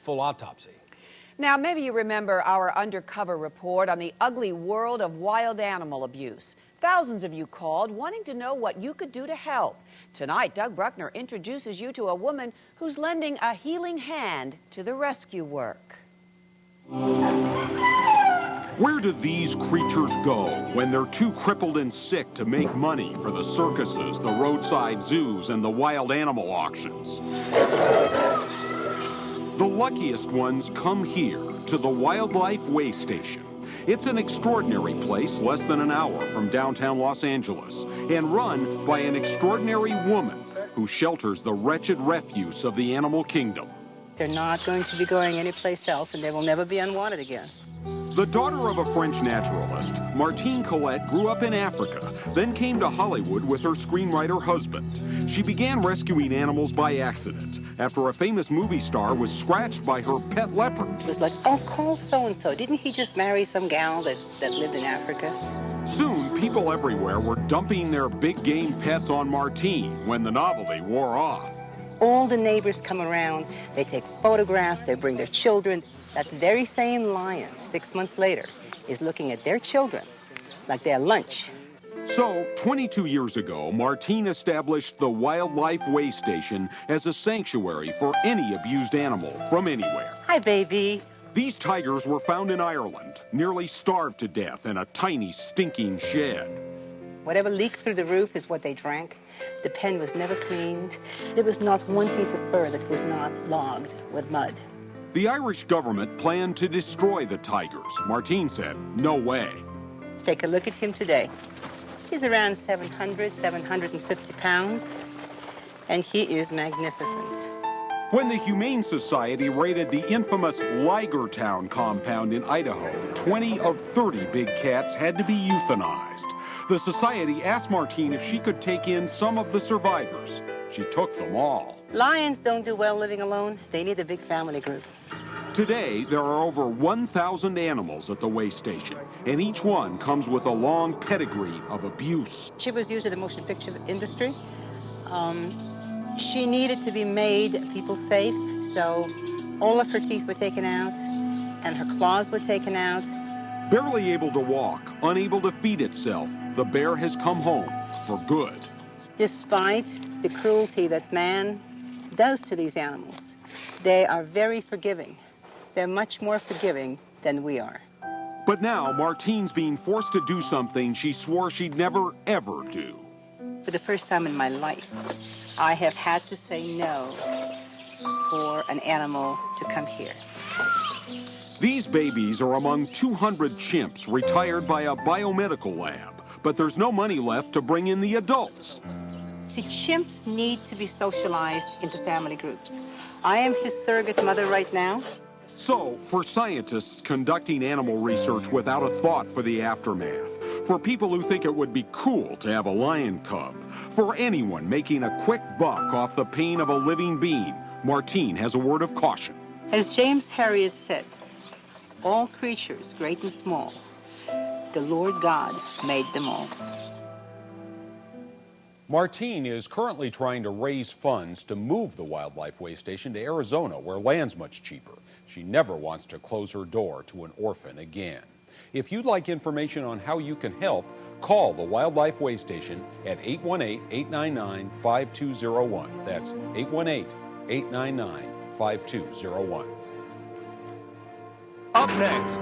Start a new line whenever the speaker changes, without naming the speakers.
full autopsy.
Now, maybe you remember our undercover report on the ugly world of wild animal abuse. Thousands of you called wanting to know what you could do to help. Tonight, Doug Bruckner introduces you to a woman who's lending a healing hand to the rescue work.
Where do these creatures go when they're too crippled and sick to make money for the circuses, the roadside zoos, and the wild animal auctions? The luckiest ones come here to the Wildlife Way Station. It's an extraordinary place less than an hour from downtown Los Angeles and run by an extraordinary woman who shelters the wretched refuse of the animal kingdom.
They're not going to be going anyplace else, and they will never be unwanted again.
The daughter of a French naturalist, Martine Collette grew up in Africa, then came to Hollywood with her screenwriter husband. She began rescuing animals by accident after a famous movie star was scratched by her pet leopard.
It was like, oh, call so-and-so. Didn't he just marry some gal that lived in Africa?
Soon, people everywhere were dumping their big game pets on Martine when the novelty wore off.
All the neighbors come around, they take photographs, they bring their children. That very same lion, 6 months later, is looking at their children like they're lunch.
So, 22 years ago, Martine established the Wildlife Way Station as a sanctuary for any abused animal from anywhere.
Hi, baby.
These tigers were found in Ireland, nearly starved to death in a tiny, stinking shed.
Whatever leaked through the roof is what they drank. The pen was never cleaned. There was not one piece of fur that was not logged with mud.
The Irish government planned to destroy the tigers. Martine said, no way.
Take a look at him today. He's around 750 pounds, and he is magnificent.
When the Humane Society raided the infamous Ligertown compound in Idaho, 20 of 30 big cats had to be euthanized. The society asked Martine if she could take in some of the survivors. She took them all.
Lions don't do well living alone. They need a big family group.
Today, there are over 1,000 animals at the way station, and each one comes with a long pedigree of abuse.
She was used in the motion picture industry. She needed to be made people safe, so all of her teeth were taken out, and her claws were taken out.
Barely able to walk, unable to feed itself, the bear has come home for good.
Despite the cruelty that man does to these animals, they are very forgiving. They're much more forgiving than we are.
But now, Martine's being forced to do something she swore she'd never, ever do.
For the first time in my life, I have had to say no for an animal to come here.
These babies are among 200 chimps retired by a biomedical lab, but there's no money left to bring in the adults.
See, chimps need to be socialized into family groups. I am his surrogate mother right now.
So, for scientists conducting animal research without a thought for the aftermath, for people who think it would be cool to have a lion cub, for anyone making a quick buck off the pain of a living being, Martine has a word of caution.
As James Herriot said, all creatures, great and small, the Lord God made them all.
Martine is currently trying to raise funds to move the Wildlife Way Station to Arizona, where land's much cheaper. She never wants to close her door to an orphan again. If you'd like information on how you can help, call the Wildlife Way Station at 818-899-5201. That's 818-899-5201.
Up next.